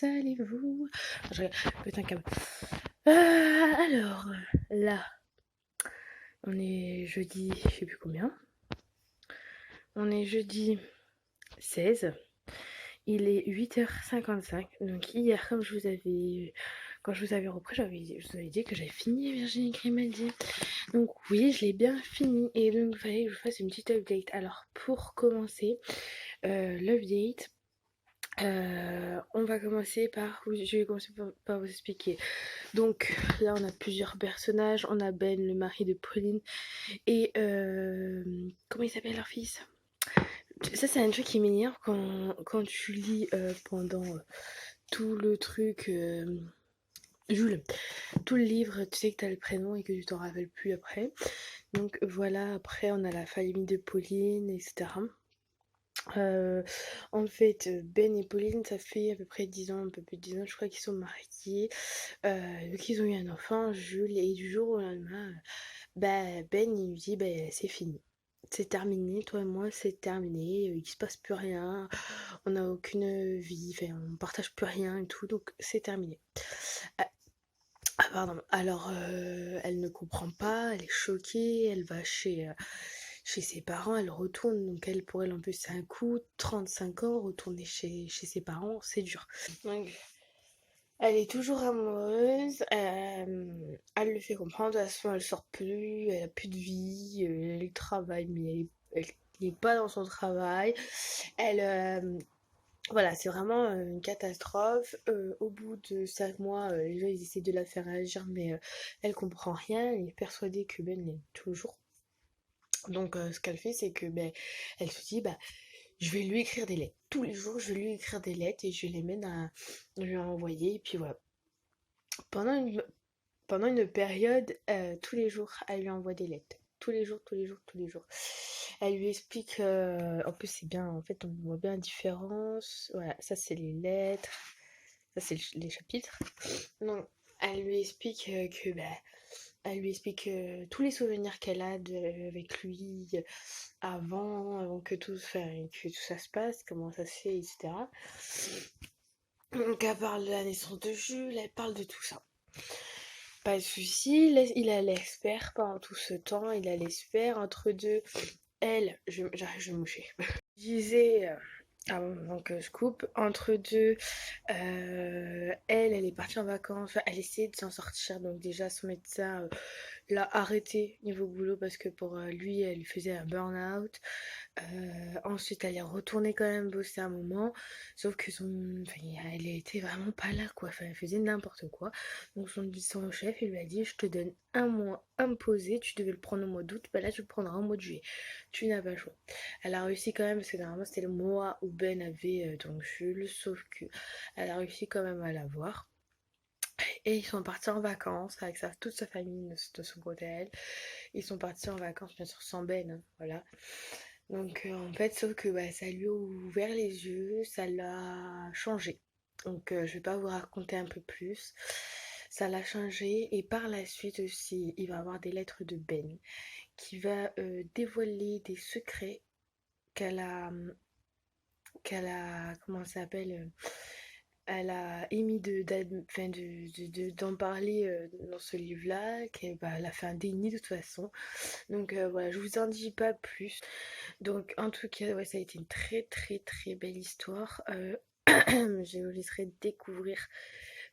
allez-vous? Je pète un câble. Alors, là, on est jeudi, je sais plus combien. On est jeudi 16. Il est 8h55. Donc hier, quand je vous avais repris, je vous avais dit que j'avais fini Virginie Grimaldi. Donc oui, je l'ai bien fini. Et donc il fallait que je vous fasse une petite update. Alors pour commencer, l'update, on va commencer par... Je vais commencer par vous expliquer. Donc là, on a plusieurs personnages. On a Ben, le mari de Pauline. Et... comment il s'appelle leur fils? Ça, c'est un truc qui m'énerve quand tu lis pendant tout le truc... Jules, tout le livre, tu sais que t'as le prénom et que tu t'en rappelles plus après. Donc voilà, après on a la famille de Pauline, etc. En fait, Ben et Pauline, ça fait à peu près 10 ans, un peu plus de 10 ans, je crois qu'ils sont mariés, qu'ils ont eu un enfant, Jules, et du jour au lendemain, Ben il lui dit, c'est fini. C'est terminé, toi et moi, c'est terminé, il se passe plus rien, on n'a aucune vie, enfin, on partage plus rien et tout, donc c'est terminé. Ah pardon, alors elle ne comprend pas, elle est choquée, elle va chez ses parents, elle retourne, donc elle pour elle en plus c'est un coup, 35 ans, retourner chez ses parents, c'est dur. Donc elle est toujours amoureuse, elle le fait comprendre, de toute façon elle sort plus, elle a plus de vie, elle travaille mais elle n'est pas dans son travail, elle... voilà, c'est vraiment une catastrophe. Au bout de 5 mois, les gens ils essaient de la faire agir, mais elle comprend rien. Elle est persuadée que Ben l'aime toujours. Donc ce qu'elle fait, c'est que elle se dit, je vais lui écrire des lettres. Tous les jours, je vais lui écrire des lettres et je vais les mettre à lui envoyer. Et puis voilà. Pendant une, pendant une période, tous les jours, elle lui envoie des lettres. Tous les jours, tous les jours, tous les jours. Elle lui explique, en plus c'est bien, en fait on voit bien la différence. Voilà, ça c'est les lettres, ça c'est les chapitres. Donc elle lui explique elle lui explique tous les souvenirs qu'elle a avec lui avant que que tout ça se passe, comment ça se fait, etc. Donc elle parle de la naissance de Jules, elle parle de tout ça. Pas de soucis, il la laisse faire pendant tout ce temps, il la laisse faire entre deux. Elle, j'arrête, je vais me moucher. Je disais, avant que je coupe, entre deux, elle est partie en vacances, enfin, elle essaie de s'en sortir, donc déjà son médecin l'a arrêté niveau boulot parce que pour lui, elle lui faisait un burn-out. Ensuite, elle est retournée quand même bosser un moment, sauf que enfin, elle était vraiment pas là, quoi. Enfin, elle faisait n'importe quoi. Donc son chef, il lui a dit, je te donne un mois imposé, tu devais le prendre au mois d'août, là tu le prendras au mois de juillet. Tu n'as pas le choix. Elle a réussi quand même, parce que normalement c'était le mois où Ben avait donc Jules, sauf que elle a réussi quand même à l'avoir. Et ils sont partis en vacances avec toute sa famille de son côté à elle. Ils sont partis en vacances, bien sûr, sans Ben, hein, voilà. Donc en fait, sauf que ça lui a ouvert les yeux, ça l'a changé. Donc je vais pas vous raconter un peu plus. Ça l'a changé et par la suite aussi, il va avoir des lettres de Ben qui va dévoiler des secrets qu'elle a, comment ça s'appelle, elle a émis d'en parler dans ce livre-là, elle a fait un déni de toute façon. Donc voilà, je vous en dis pas plus. Donc en tout cas, ouais, ça a été une très très très belle histoire. Je vous laisserai découvrir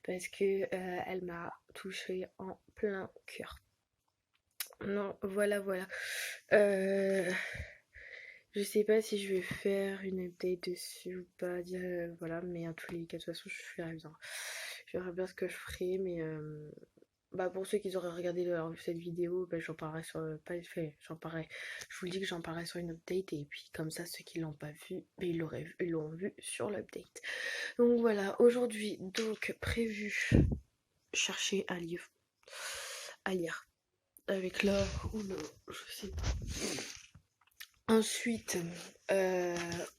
parce que elle m'a touchée en plein cœur. Non, voilà, voilà. Je sais pas si je vais faire une update dessus ou pas, voilà, mais en tous les cas, de toute façon, je verrai bien. Je verrai bien ce que je ferai, mais pour ceux qui auraient regardé cette vidéo, j'en parlerai sur pas fait, j'en parlerai. Je vous le dis que j'en parlerai sur une update et puis comme ça ceux qui l'ont pas vu, ils l'ont vu sur l'update. Donc voilà, aujourd'hui donc prévu chercher un livre à lire avec l'heure ou le je sais pas. Ensuite,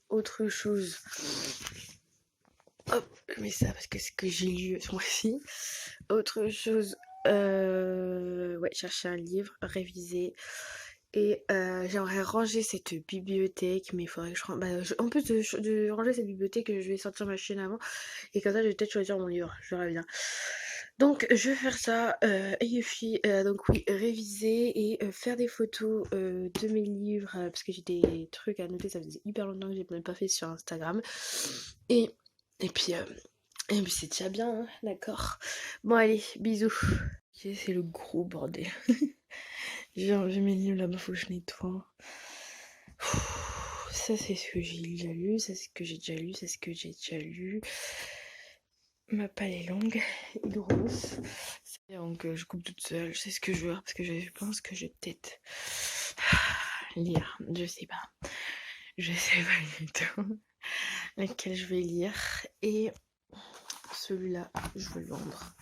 autre chose. Hop, je mets ça parce que c'est ce que j'ai lu ce mois-ci. Autre chose, ouais, chercher un livre, réviser et j'aimerais ranger cette bibliothèque, mais il faudrait que en plus de ranger cette bibliothèque, je vais sortir ma chaîne avant et comme ça je vais peut-être choisir mon livre, je verrai bien. Donc je vais faire ça, et puis donc oui, réviser et faire des photos de mes livres, parce que j'ai des trucs à noter, ça faisait hyper longtemps que j'ai même pas fait sur Instagram. Et, et puis c'est déjà bien, hein, d'accord. Bon allez, bisous. Ok, c'est le gros bordel. J'ai enlevé mes livres là-bas, faut que je nettoie. Ça c'est ce que j'ai déjà lu, ça c'est ce que j'ai déjà lu, ça c'est ce que j'ai déjà lu. Ma palle est longue et grosse. Donc je coupe toute seule, je sais ce que je veux parce que je pense que je vais peut-être lire, je sais pas. Je sais pas du tout lequel je vais lire. Et celui-là, je veux le vendre.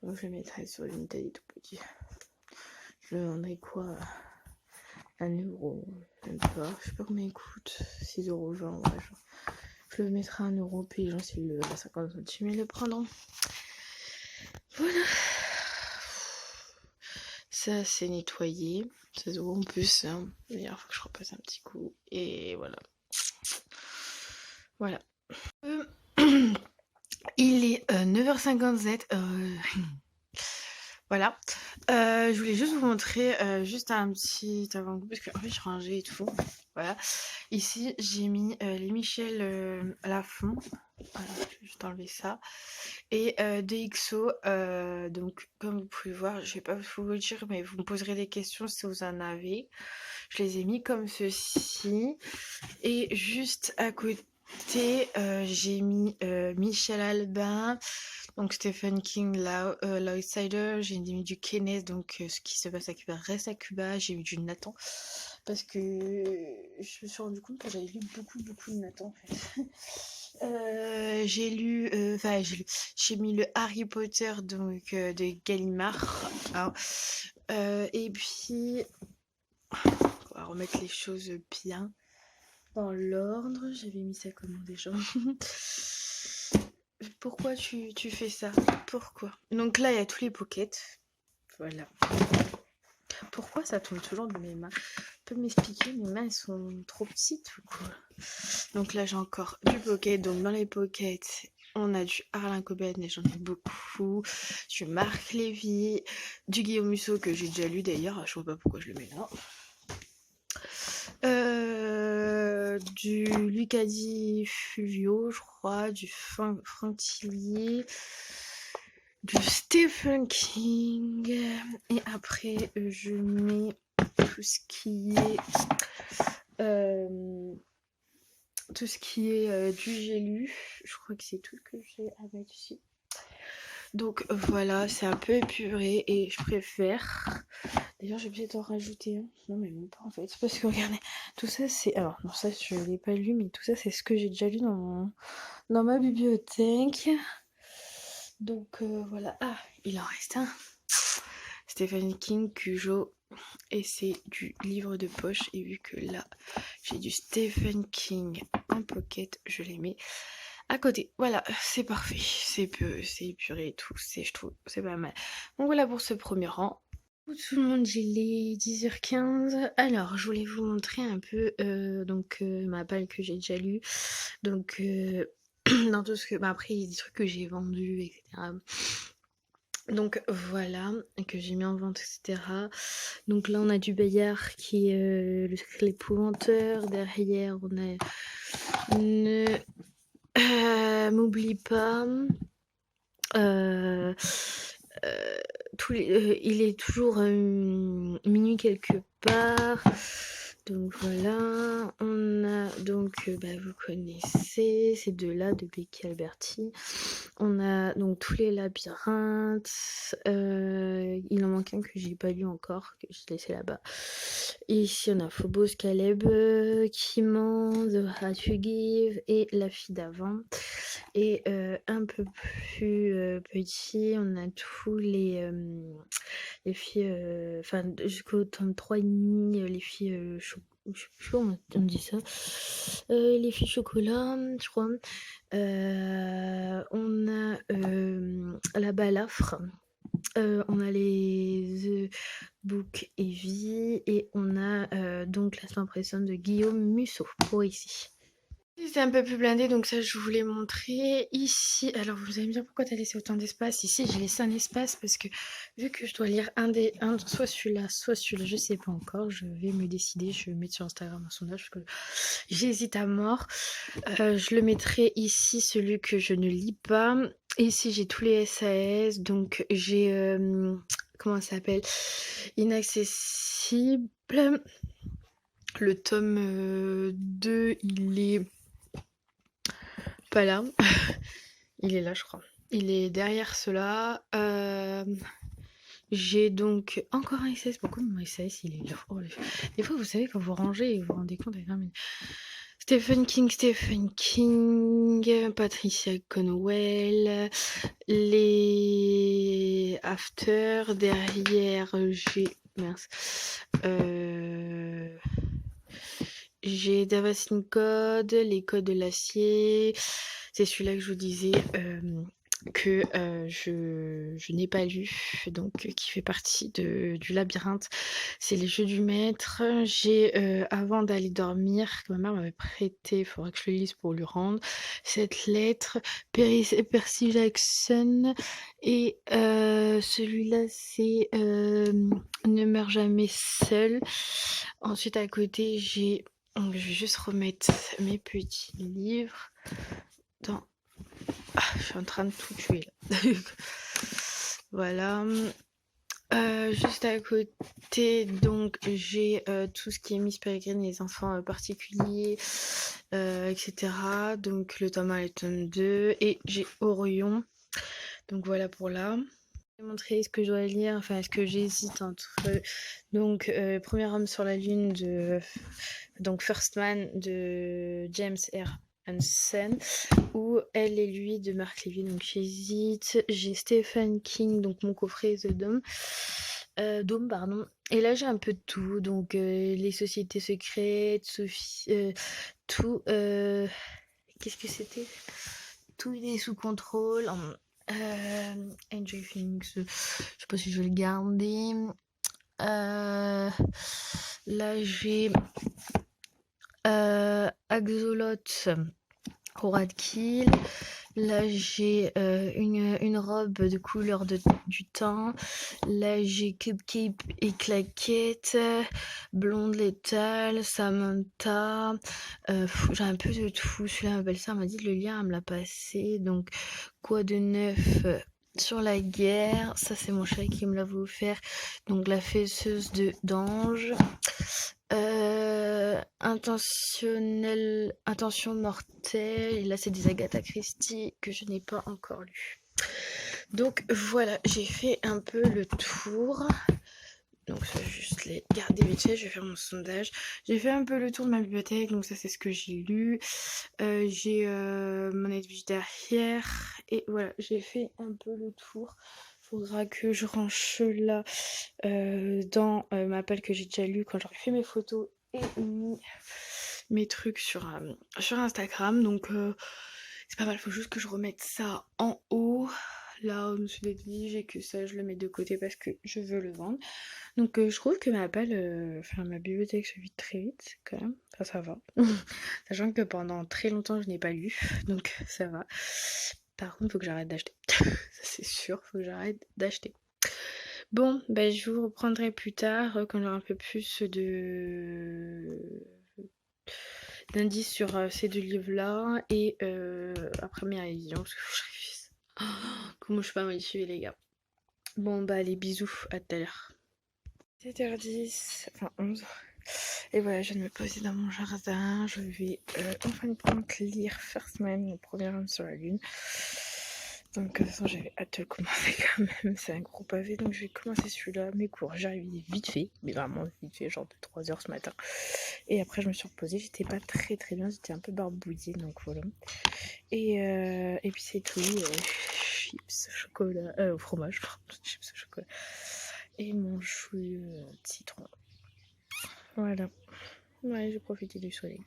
Donc je le mettrai sur une taille tout petit. Je le vendrai quoi, 1€, même pas. Je sais pas combien il coûte. 6€, genre, ouais, genre. Je le mettrai à 1€, puis les gens, s'ils le 50 centimes, ils le prendront. Voilà. Ça, c'est nettoyé. Ça se voit en plus. Hein. D'ailleurs, faut que je repasse un petit coup. Et voilà. Voilà. Il est 9h57. Voilà. Je voulais juste vous montrer juste un petit avant-goût parce qu'en fait je rangeais et tout. Voilà. Ici j'ai mis les Michel Lafon. Voilà, je vais juste enlever ça. Et DxO. Donc comme vous pouvez voir, je vais pas vous le dire, mais vous me poserez des questions si vous en avez. Je les ai mis comme ceci. Et juste à côté, j'ai mis Michel Albin. Donc Stephen King, l'Outsider, j'ai mis du Kenneth, donc ce qui se passe à Cuba reste à Cuba, j'ai mis du Nathan, parce que je me suis rendu compte que j'avais lu beaucoup de Nathan en fait. J'ai mis le Harry Potter donc de Gallimard, hein. Et puis on va remettre les choses bien dans l'ordre. J'avais mis ça comment déjà? Pourquoi tu fais ça? Pourquoi? Donc là, il y a tous les pockets. Voilà. Pourquoi ça tombe toujours de mes mains? Tu peux m'expliquer? Mes mains, elles sont trop petites ou quoi? Donc là, j'ai encore du pocket. Donc dans les pockets, on a du Harlan Coben, et j'en ai beaucoup. Du Marc Lévy, du Guillaume Musso, que j'ai déjà lu d'ailleurs. Je vois pas pourquoi je le mets là. Du Lucadi Fulvio, je crois, du Frank Tilly, du Stephen King, et après je mets tout ce qui est du j'ai lu. Je crois que c'est tout ce que j'ai à mettre ici. Donc voilà, c'est un peu épuré et je préfère. D'ailleurs, j'ai peut-être en rajouter un. Non, mais même pas en fait. Parce que regardez, tout ça c'est. Alors, non, ça je l'ai pas lu, mais tout ça c'est ce que j'ai déjà lu dans ma bibliothèque. Donc voilà. Ah, il en reste un. Stephen King, Cujo. Et c'est du livre de poche. Et vu que là, j'ai du Stephen King en pocket, je les mets à côté. Voilà, c'est parfait. C'est épuré et tout. Je trouve, c'est pas mal. Donc voilà pour ce premier rang. Tout le monde, il est 10h15. Alors, je voulais vous montrer un peu ma palle que j'ai déjà lue. Donc, dans tout ce que. Après, il y a des trucs que j'ai vendus, etc. Donc voilà, que j'ai mis en vente, etc. Donc là, on a du Bayard qui est le secret de l'épouvanteur. Derrière, on a M'oublie pas. Il est toujours minuit quelque part. Donc voilà, on a donc vous connaissez ces deux-là de Becky Alberti. On a donc tous les labyrinthes. Il en manque un que j'ai pas lu encore, que j'ai laissé là-bas. Et ici on a Phobos Caleb, Kiman, The Hat You Give et La fille d'avant. Et un peu plus petit, on a tous les filles, jusqu'au tome 3,5, les filles je sais plus comment on dit ça, les filles chocolat, je crois. On a la balafre. On a les The Book Heavy et on a donc La impression de Guillaume Musso pour ici. C'est un peu plus blindé, donc ça je voulais montrer. Ici, alors vous allez me dire pourquoi t'as laissé autant d'espace. Ici j'ai laissé un espace parce que vu que je dois lire soit celui-là, je sais pas encore. Je vais me décider, je vais mettre sur Instagram un sondage parce que j'hésite à mort. Je le mettrai ici, celui que je ne lis pas. Ici j'ai tous les SAS, donc j'ai comment ça s'appelle, Inaccessible. Le tome 2, il est pas là. Il est là, je crois. Il est derrière cela. J'ai donc encore un SAS. Pourquoi mon SAS il est là? Des fois, vous savez, quand vous rangez et vous vous rendez compte. Stephen King, Patricia Conwell, les After. Derrière, j'ai. Mince. J'ai Davacine Code, les codes de l'acier. C'est celui-là que je vous disais que je n'ai pas lu, donc qui fait partie du labyrinthe. C'est les jeux du maître. J'ai avant d'aller dormir, que ma mère m'avait prêté, il faudra que je le lise pour lui rendre, cette lettre, Percy Jackson. Et celui-là, c'est Ne meurs jamais seul. Ensuite, à côté, j'ai. Donc, je vais juste remettre mes petits livres dans. Ah, je suis en train de tout tuer là. Voilà. Juste à côté, donc j'ai tout ce qui est Miss Peregrine, les enfants particuliers, etc. Donc le tome 1 et le tome 2. Et j'ai Orion. Donc voilà pour là. Je vais montrer ce que je dois lire, enfin ce que j'hésite entre. Donc Premier homme sur la lune de. Donc First Man de James R. Hansen, ou Elle et lui de Marc Levy. Donc j'hésite. J'ai Stephen King, donc mon coffret The Dome. Dome, pardon. Et là j'ai un peu de tout. Donc Les Sociétés Secrètes, Sophie, tout. Qu'est-ce que c'était? Tout est sous contrôle. Enjoy Phoenix, je sais pas si je vais le garder. Là j'ai Axolot, Kill. Là j'ai une robe de couleur du temps. Là j'ai Cupcake et Claquette, Blonde Létale, Samantha. J'ai un peu de tout. Celui-là, ma belle-sœur m'a dit de le lire, elle me l'a passé. Donc quoi de neuf sur la guerre? Ça c'est mon chéri qui me l'a voulu faire. Donc La Fesseuse d'Ange. Intention mortelle. Et là c'est des Agatha Christie que je n'ai pas encore lu. Donc voilà, j'ai fait un peu le tour. Donc ça, juste les garder vite fait, je vais faire mon sondage. J'ai fait un peu le tour de ma bibliothèque, donc ça c'est ce que j'ai lu. J'ai mon Edwige derrière. Et voilà, j'ai fait un peu le tour. Faudra que je range là dans ma palle que j'ai déjà lu quand j'aurai fait mes photos et mis mes trucs sur Instagram. Donc c'est pas mal, faut juste que je remette ça en haut. Là, au-dessus des lits, j'ai que ça, je le mets de côté parce que je veux le vendre. Donc je trouve que ma palle, ma bibliothèque se vide très vite quand même. Enfin, ça va. Sachant que pendant très longtemps, je n'ai pas lu. Donc ça va. Par contre, faut que j'arrête d'acheter. Ça c'est sûr, faut que j'arrête d'acheter. Bon, bah, je vous reprendrai plus tard quand j'aurai un peu plus d'indices sur ces deux livres-là. Et après mes révisions, parce que je révise. Oh, comment je suis pas motivée, les gars. Bon, bah, les bisous, à tout à l'heure. 7h10, enfin 11. Et voilà, je viens de me poser dans mon jardin. Je vais en fin de compte lire First Man, le premier homme sur la lune. Donc de toute façon j'avais hâte de le commencer quand même, c'est un gros pavé, donc je vais commencer celui-là, mes cours, j'arrive vite fait, mais vraiment vite fait, genre de 3h ce matin. Et après je me suis reposée, j'étais pas très bien, j'étais un peu barbouillée, donc voilà. Et puis c'est tout, chips, chocolat, fromage, chips, chocolat. Et mon chou citron. Voilà. Ouais, j'ai profité du soleil.